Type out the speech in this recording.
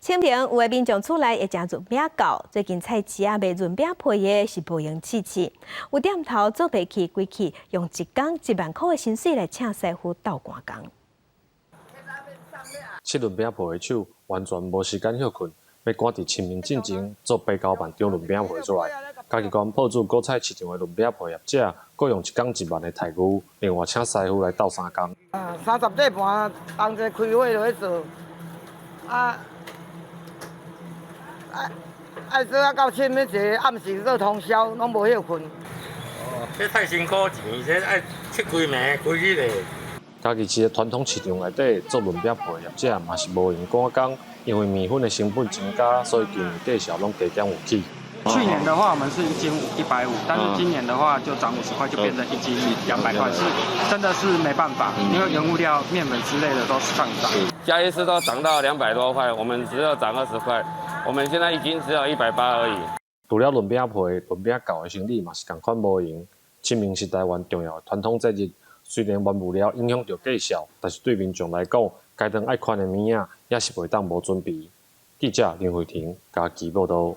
清明有的民众厝内会食润饼糕，最近菜市啊卖润饼皮的是无用试试，有店头做不起规气，用一工1万块的薪水来请师傅斗赶工。切润饼皮的手完全无时间休困，要赶伫清明进前做8、9万张润饼皮出来。家己关铺子果菜市场的润饼皮业者，各用1工1万的待遇，另外请师傅来斗3工。30块半，同齐开会就去做，爱做啊到清明节暗时做通宵，拢无休困。这太辛苦钱，这爱切几暝几日嘞。家己市的传统市场内底做润饼皮的业者嘛是无闲赶工，因为面粉的成本增加，所以今年价小拢加减有起。去年的话，我们是1斤150，但是今年的话就涨50块，就变成1斤200块，是真的是没办法，因为原物料、面粉之类的都是上涨。加一次都涨到200多块，我们只有涨20块，我们现在1斤只有180而已。除了润饼皮、润饼糕的生意嘛是同款无闲。清明是台湾重要的传统节日，虽然原物料影响到价小，但是对民众来讲，该当爱款的物仔也是袂当无准备。记者林慧婷，家己报道。